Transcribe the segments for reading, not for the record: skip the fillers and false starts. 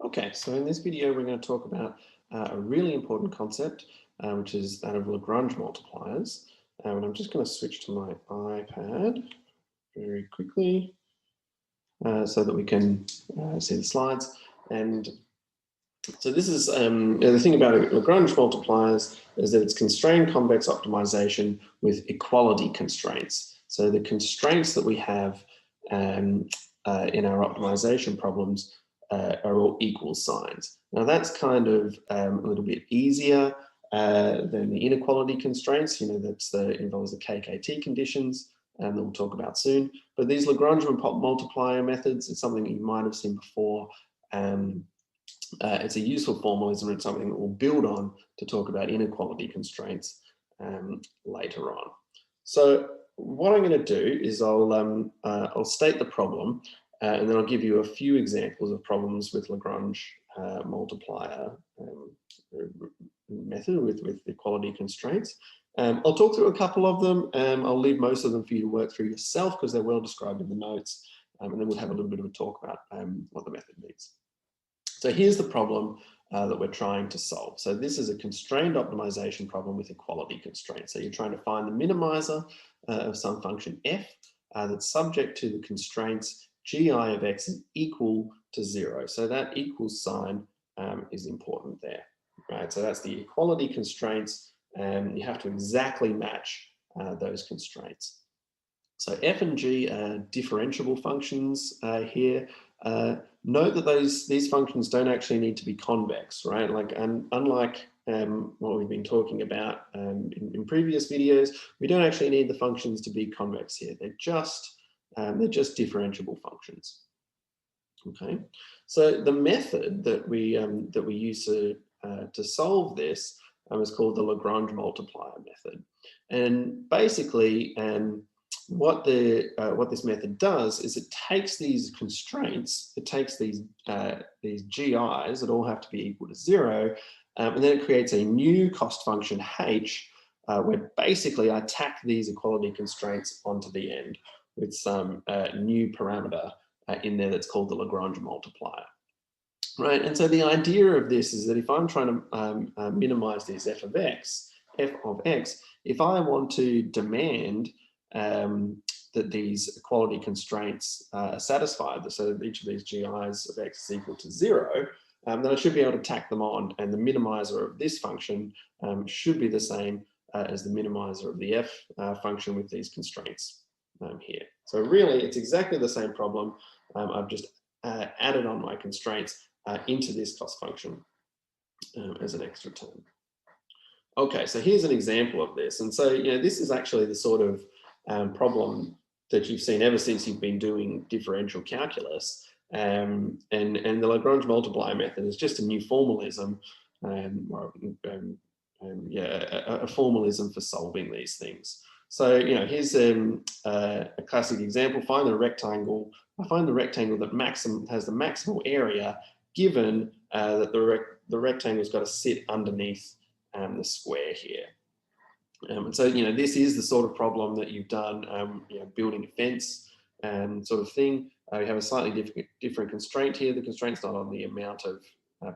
Okay, so in this video, we're going to talk about a really important concept, which is that of Lagrange multipliers. And I'm just going to switch to my iPad very quickly so that we can see the slides. And so this is the thing about Lagrange multipliers is that it's constrained convex optimization with equality constraints. So the constraints that we have in our optimization problems are all equal signs. Now that's kind of a little bit easier than the inequality constraints. You know, that involves the KKT conditions, and that we'll talk about soon. But these Lagrange multiplier methods, it's something you might have seen before. It's a useful formalism and something that we'll build on to talk about inequality constraints later on. So what I'm going to do is I'll state the problem and then I'll give you a few examples of problems with Lagrange multiplier method with equality constraints. I'll talk through a couple of them. I'll leave most of them for you to work through yourself because they're well described in the notes. And then we'll have a little bit of a talk about what the method means. So here's the problem that we're trying to solve. So this is a constrained optimization problem with equality constraints. So you're trying to find the minimizer of some function f that's subject to the constraints gi of x is equal to 0. So that equals sign is important there, right? So that's the equality constraints, and you have to exactly match those constraints. So f and g are differentiable functions here. Note that these functions don't actually need to be convex, right? Like, unlike what we've been talking about in previous videos, we don't actually need the functions to be convex here. They're just differentiable functions. Okay, so the method that we use to solve this is called the Lagrange multiplier method, and basically what this method does is it takes these constraints, it takes these GIs that all have to be equal to 0, and then it creates a new cost function h, where basically I tack these equality constraints onto the end with some new parameter in there that's called the Lagrange multiplier. Right, and so the idea of this is that if I'm trying to minimize this f of x, if I want to demand that these equality constraints are satisfied, so that each of these GIs of x is equal to 0, then I should be able to tack them on, and the minimizer of this function should be the same as the minimizer of the f function with these constraints here. So really, it's exactly the same problem. I've just added on my constraints into this cost function as an extra term. Okay, so here's an example of this. And so, you know, this is actually the sort of problem that you've seen ever since you've been doing differential calculus. And the Lagrange multiplier method is just a new formalism, a formalism for solving these things. So, you know, here's a classic example. Find the rectangle. I find the rectangle that has the maximal area given that the rectangle's got to sit underneath the square here. And so, you know, this is the sort of problem that you've done, you know, building a fence sort of thing. We have a slightly different constraint here. The constraint's not on the amount of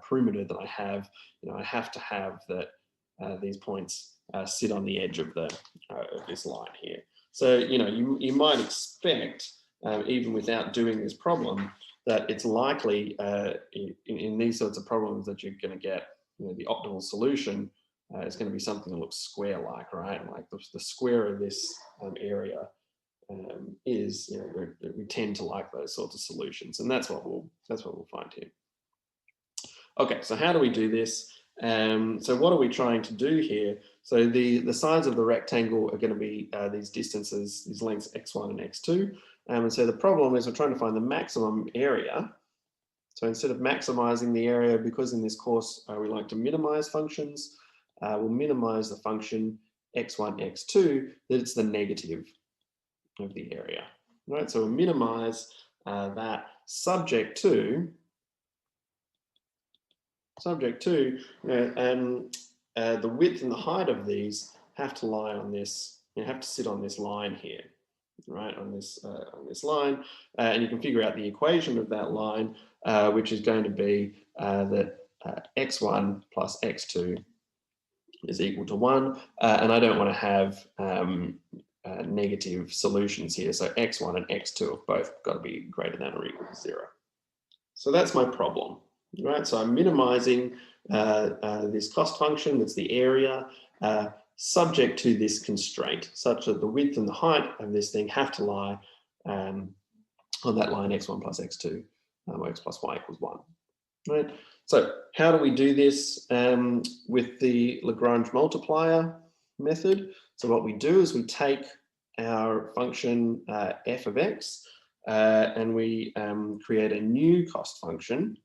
perimeter that I have. You know, I have to have that these points sit on the edge of this line here. So, you know, you might expect, even without doing this problem, that it's likely in these sorts of problems that you're going to get, you know, the optimal solution is going to be something that looks square-like, right? Like the square of this area is, you know, we tend to like those sorts of solutions, and that's what we'll find here. Okay, so how do we do this? So what are we trying to do here? So the sides of the rectangle are going to be these distances, these lengths x1 and x2. And so the problem is we're trying to find the maximum area. So instead of maximizing the area, because in this course we like to minimize functions, we'll minimize the function x1, x2, that it's the negative of the area. Right, so we'll minimize that subject to the width and the height of these have to lie on this, you have to sit on this line here, right, on this line, and you can figure out the equation of that line which is going to be that x1 plus x2 is equal to 1, and I don't want to have negative solutions here, so x1 and x2 have both got to be greater than or equal to 0. So that's my problem, right? So I'm minimizing this cost function, that's the area, subject to this constraint, such that the width and the height of this thing have to lie on that line x1 plus x2, or x plus y equals 1, right? So how do we do this with the Lagrange multiplier method? So what we do is we take our function f of x and we create a new cost function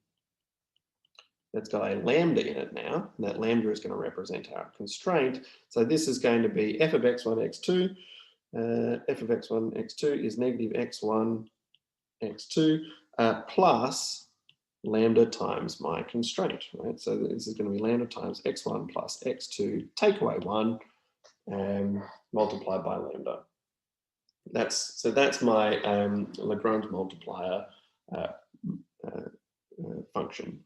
that's got a lambda in it now, and that lambda is going to represent our constraint. So this is going to be f of x1, x2. F of x1, x2 is negative x1, x2 plus lambda times my constraint, right? So this is going to be lambda times x1 plus x2, take away 1, and multiplied by lambda. That's my Lagrange multiplier function.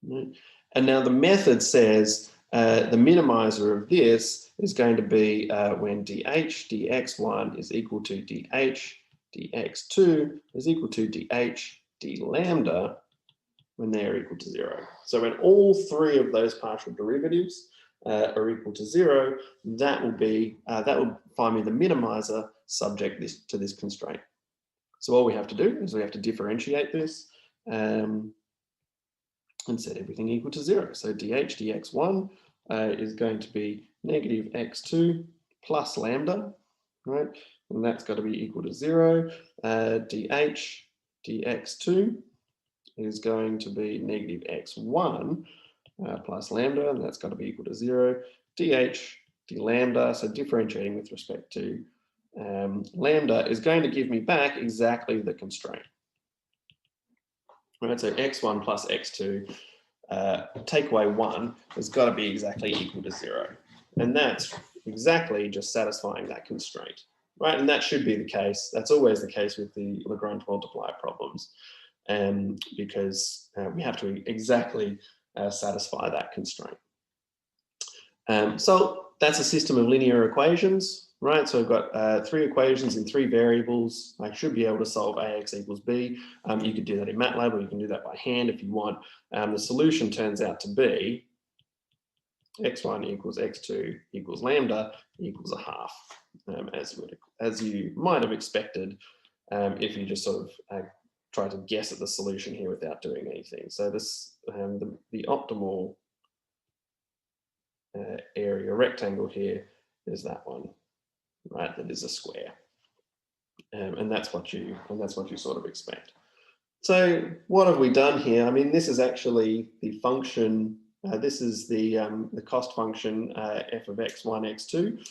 Right? And now the method says the minimizer of this is going to be when dh dx1 is equal to dh dx2 is equal to dh d lambda when they're equal to 0. So when all three of those partial derivatives are equal to 0, that will find me the minimizer subject to this constraint. So all we have to do is we have to differentiate this and set everything equal to 0. So dh dx1 is going to be negative x2 plus lambda, right? And that's got to be equal to 0. Dh dx2 is going to be negative x1 plus lambda, and that's got to be equal to 0. Dh d lambda, so differentiating with respect to lambda, is going to give me back exactly the constraint. Right, so x1 plus x2 take away 1 has got to be exactly equal to 0. And that's exactly just satisfying that constraint, right? And that should be the case. That's always the case with the Lagrange multiplier problems, because we have to exactly satisfy that constraint. So that's a system of linear equations. Right, so I've got 3 equations in 3 variables. I should be able to solve AX equals B. You could do that in MATLAB, or you can do that by hand if you want. The solution turns out to be x1 equals x2 equals lambda equals 1/2, as you might have expected if you just sort of try to guess at the solution here without doing anything. So this the optimal area rectangle here is that one. Right, that is a square, and that's what you sort of expect. So what have we done here? I mean, this is actually the function. This is the cost function f of x1, x2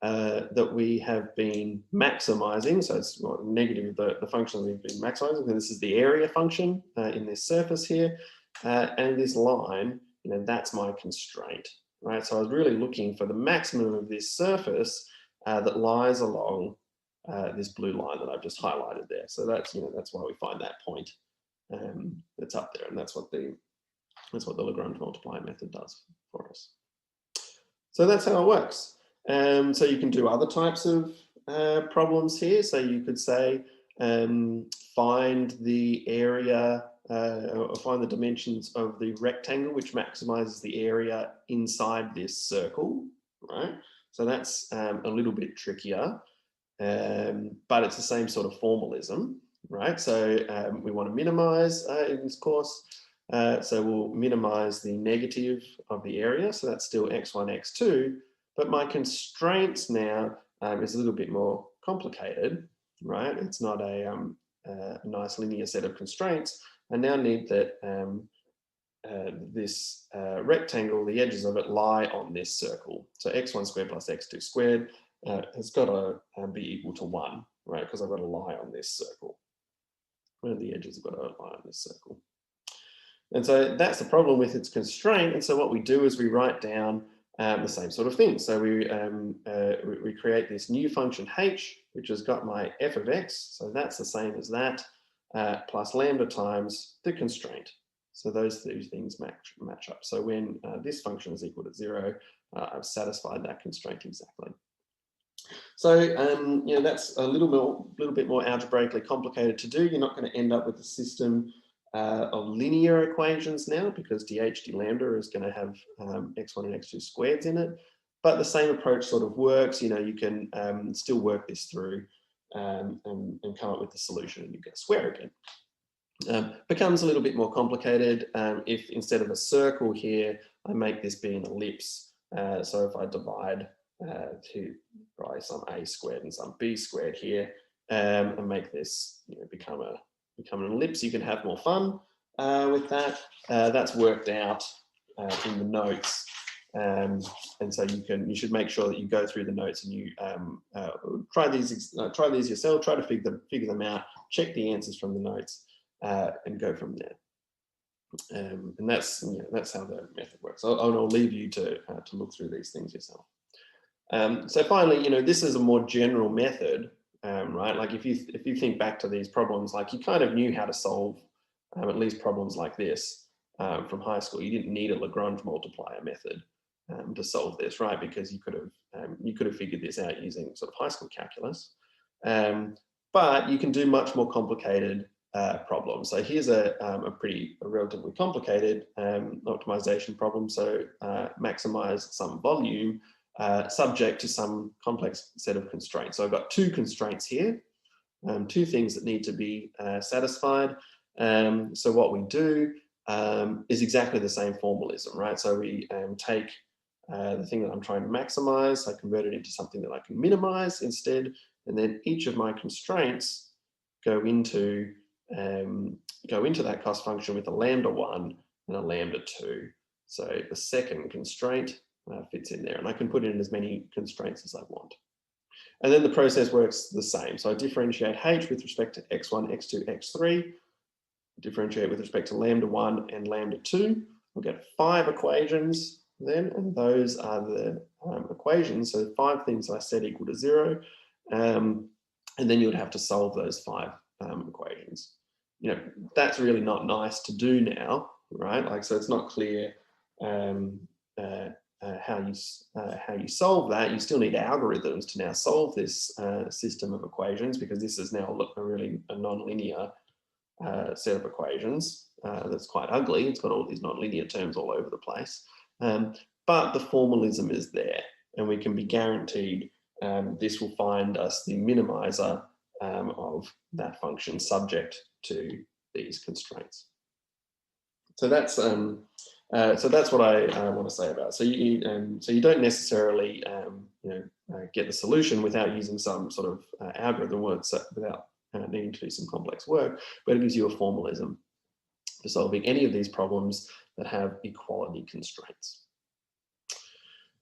that we have been maximizing. So it's negative the function we've been maximizing. And this is the area function in this surface here, and this line. You know, that's my constraint. Right. So I was really looking for the maximum of this surface that lies along this blue line that I've just highlighted there. So that's why we find that point that's up there, and that's what the Lagrange multiplier method does for us. So that's how it works. So you can do other types of problems here. So you could say find the area or find the dimensions of the rectangle which maximizes the area inside this circle, right? So that's a little bit trickier, but it's the same sort of formalism, right? So we want to minimize in this course. So we'll minimize the negative of the area. So that's still x1, x2, but my constraints now is a little bit more complicated, right? It's not a nice linear set of constraints. I now need that this rectangle, the edges of it lie on this circle. So x1 squared plus x2 squared has got to be equal to 1, right? Because I've got to lie on this circle. Where the edges have got to lie on this circle. And so that's the problem with its constraint. And so what we do is we write down the same sort of thing. So we create this new function h, which has got my f of x. So that's the same as that. plus lambda times the constraint. So those two things match up. So when this function is equal to 0, I've satisfied that constraint exactly. So you know, that's a little bit more algebraically complicated to do. You're not going to end up with a system of linear equations now, because dh d lambda is going to have x1 and x2 squareds in it. But the same approach sort of works. You know, you can still work this through and come up with the solution, and you get a square again. Becomes a little bit more complicated if instead of a circle here, I make this be an ellipse. So if I divide by some a squared and some b squared here, and make this, you know, become an ellipse, you can have more fun with that. That's worked out in the notes, and so you should make sure that you go through the notes and you try these yourself. Try to figure them out. Check the answers from the notes and go from there. And that's how the method works. I'll leave you to look through these things yourself. So finally, you know, this is a more general method, right? Like if you think back to these problems, like you kind of knew how to solve at least problems like this from high school. You didn't need a Lagrange multiplier method to solve this, right? Because you could have figured this out using sort of high school calculus. But you can do much more complicated problems. So here's a relatively complicated optimization problem. So maximize some volume subject to some complex set of constraints. So I've got two constraints here, two things that need to be satisfied. So what we do is exactly the same formalism, right? So we take the thing that I'm trying to maximize, I convert it into something that I can minimize instead, and then each of my constraints go into that cost function with a lambda1 and a lambda2. So the second constraint fits in there, and I can put in as many constraints as I want. And then the process works the same. So I differentiate h with respect to x1, x2, x3, differentiate with respect to lambda1 and lambda2. We'll get 5 equations then, and those are the equations. So 5 things I set equal to 0, and then you would have to solve those 5 equations. You know, that's really not nice to do now, right? Like, so it's not clear how you solve that. You still need algorithms to now solve this system of equations, because this is now a non-linear set of equations that's quite ugly. It's got all these non-linear terms all over the place. But the formalism is there, and we can be guaranteed this will find us the minimizer of that function subject to these constraints. So that's what I want to say about it. So you don't necessarily get the solution without using some sort of algorithm, without needing to do some complex work, but it gives you a formalism for solving any of these problems that have equality constraints.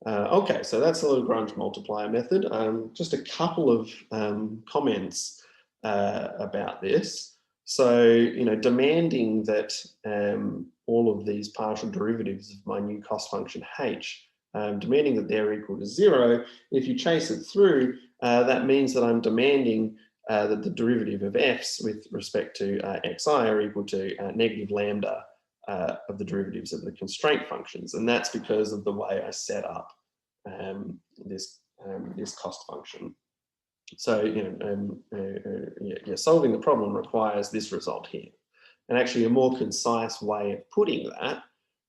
Okay, so that's the Lagrange multiplier method. Just a couple of comments about this. So, you know, demanding that all of these partial derivatives of my new cost function h, demanding that they're equal to 0, if you chase it through, that means that I'm demanding that the derivative of f's with respect to xi are equal to negative lambda of the derivatives of the constraint functions. And that's because of the way I set up this cost function. So, solving the problem requires this result here. And actually, a more concise way of putting that,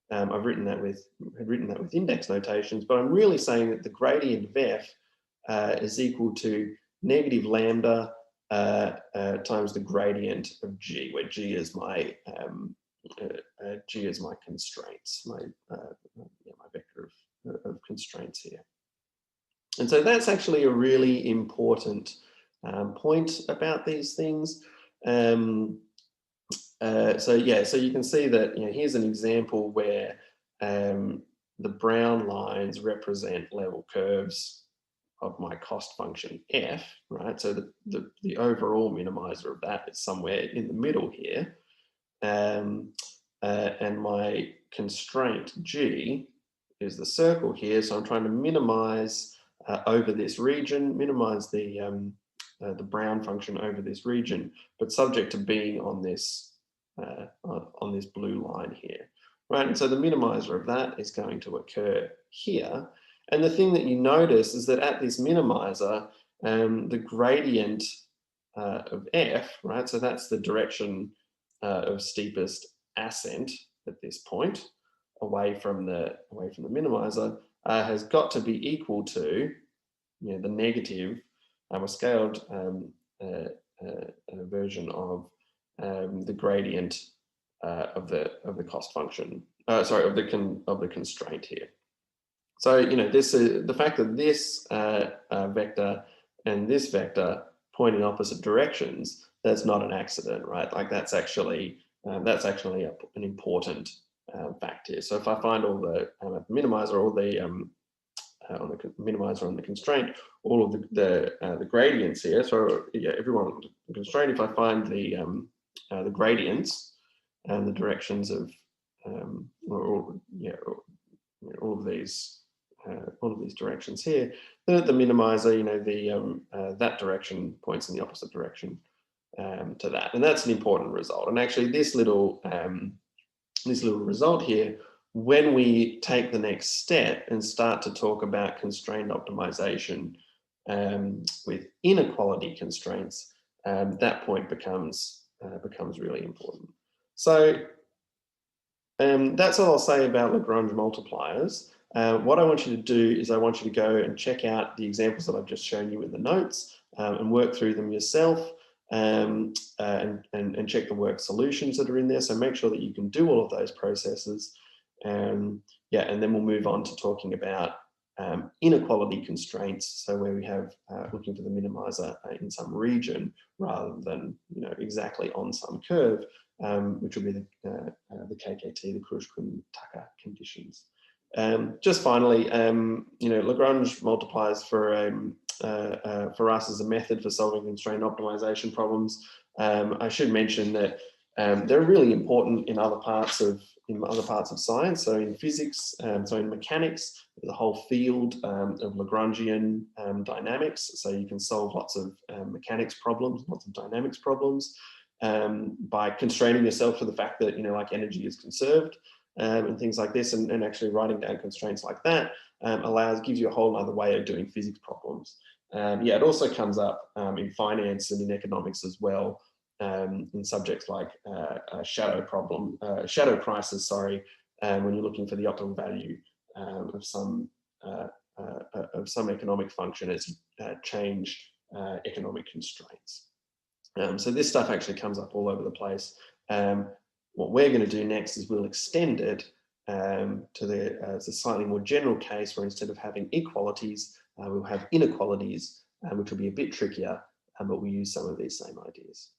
I've written that with index notations, but I'm really saying that the gradient of f is equal to negative lambda times the gradient of g, where g is my constraints, my vector of constraints here. And so that's actually a really important point about these things. So you can see that, here's an example where the brown lines represent level curves of my cost function f, right? So the overall minimizer of that is somewhere in the middle here. And my constraint g is the circle here. So I'm trying to minimize over this region, minimize the the brown function over this region, but subject to being on this blue line here, right? And so the minimizer of that is going to occur here. And the thing that you notice is that at this minimizer, the gradient of f, right? So that's the direction of steepest ascent at this point, away from the minimizer, has got to be equal to, you know, the negative, a scaled version of the gradient of the cost function. Sorry, of the constraint here. So, you know, this is the fact that this vector and this vector point in opposite directions. That's not an accident, right? Like that's actually an important fact here. So if I find all the minimizer, all the on the minimizer on the constraint, all of the gradients here. So yeah, everyone on the constraint. If I find the gradients and the directions of all of these directions here, then at the minimizer, you know, that direction points in the opposite direction to that, and that's an important result. And actually, this little result here, when we take the next step and start to talk about constrained optimization with inequality constraints, that point becomes really important. So that's all I'll say about Lagrange multipliers. What I want you to do is I want you to go and check out the examples that I've just shown you in the notes and work through them yourself and check the work solutions that are in there. So make sure that you can do all of those processes. Yeah, and then we'll move on to talking about inequality constraints. So where we have looking for the minimizer in some region rather than, you know, exactly on some curve, which will be the KKT, the Kruskal-Tucker conditions. Just finally, you know, Lagrange multipliers for us as a method for solving constraint optimization problems. I should mention that they're really important in other parts of science. So in physics, so in mechanics, there's a whole field of Lagrangian dynamics. So you can solve lots of mechanics problems, lots of dynamics problems by constraining yourself to the fact that, you know, like energy is conserved and things like this, and actually writing down constraints like that gives you a whole other way of doing physics problems. Yeah, it also comes up in finance and in economics as well, in subjects like shadow prices, sorry, when you're looking for the optimal value of some economic function as you change economic constraints. So this stuff actually comes up all over the place. What we're going to do next is we'll extend it to a slightly more general case where instead of having equalities, we'll have inequalities, which will be a bit trickier, but we use some of these same ideas.